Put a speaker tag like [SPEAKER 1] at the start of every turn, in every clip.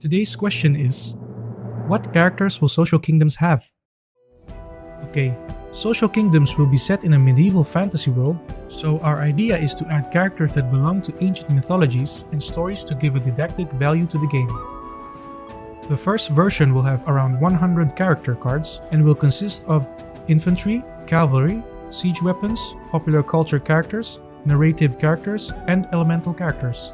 [SPEAKER 1] Today's question is, what characters will Social Kingdoms have? Okay, Social Kingdoms will be set in a medieval fantasy world, so our idea is to add characters that belong to ancient mythologies and stories to give a didactic value to the game. The first version will have around 100 character cards and will consist of infantry, cavalry, siege weapons, popular culture characters, narrative characters, and elemental characters.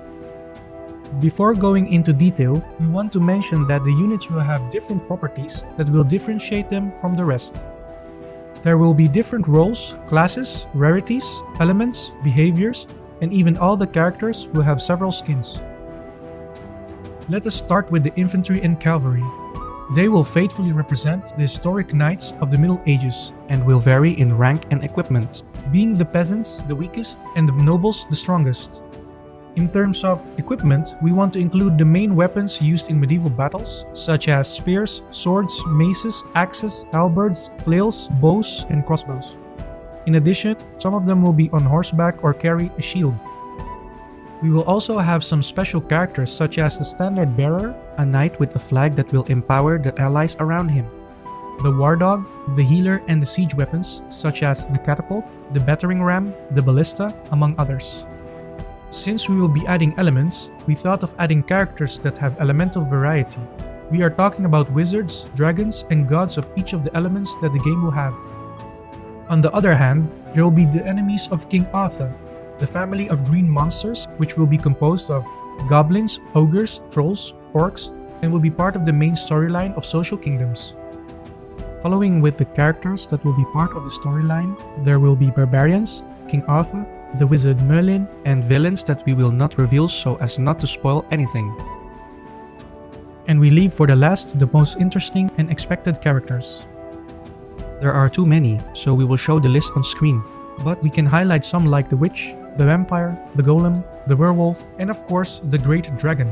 [SPEAKER 1] Before going into detail, we want to mention that the units will have different properties that will differentiate them from the rest. There will be different roles, classes, rarities, elements, behaviors, and even all the characters will have several skins. Let us start with the infantry and cavalry. They will faithfully represent the historic knights of the Middle Ages and will vary in rank and equipment, being the peasants the weakest and the nobles the strongest. In terms of equipment, we want to include the main weapons used in medieval battles, such as spears, swords, maces, axes, halberds, flails, bows, and crossbows. In addition, some of them will be on horseback or carry a shield. We will also have some special characters such as the standard bearer, a knight with a flag that will empower the allies around him, the war dog, the healer, and the siege weapons such as the catapult, the battering ram, the ballista, among others. Since we will be adding elements, we thought of adding characters that have elemental variety. We are talking about wizards, dragons, and gods of each of the elements that the game will have. On the other hand, there will be the enemies of King Arthur, the family of green monsters, which will be composed of goblins, ogres, trolls, orcs, and will be part of the main storyline of Social Kingdoms. Following with the characters that will be part of the storyline, there will be barbarians, King Arthur, the wizard Merlin, and villains that we will not reveal so as not to spoil anything. And we leave for the last the most interesting and expected characters. There are too many, so we will show the list on screen, but we can highlight some like the witch, the vampire, the golem, the werewolf, and of course the great dragon.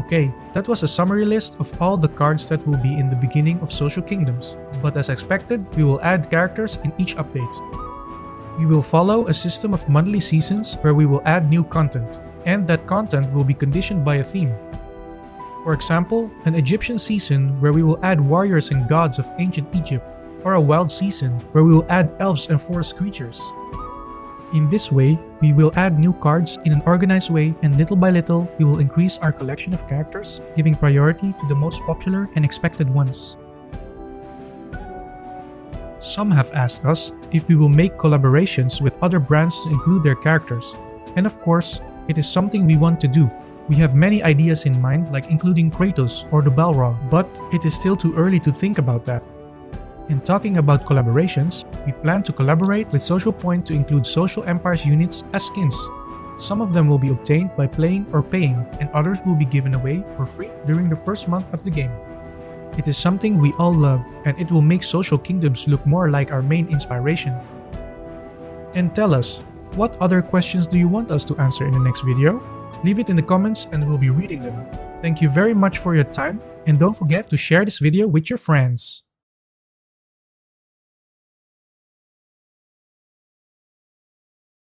[SPEAKER 1] Okay, that was a summary list of all the cards that will be in the beginning of Social Kingdoms, but as expected, we will add characters in each update. We will follow a system of monthly seasons where we will add new content, and that content will be conditioned by a theme. For example, an Egyptian season where we will add warriors and gods of ancient Egypt, or a wild season where we will add elves and forest creatures. In this way, we will add new cards in an organized way, and little by little, we will increase our collection of characters, giving priority to the most popular and expected ones. Some have asked us if we will make collaborations with other brands to include their characters, and of course, it is something we want to do. We have many ideas in mind, like including Kratos or the Balrog, but it is still too early to think about that. In talking about collaborations, we plan to collaborate with Social Point to include Social Empire's units as skins. Some of them will be obtained by playing or paying, and others will be given away for free during the first month of the game. It is something we all love, and it will make Social Kingdoms look more like our main inspiration. And tell us, what other questions do you want us to answer in the next video? Leave it in the comments and we'll be reading them. Thank you very much for your time, and don't forget to share this video with your friends.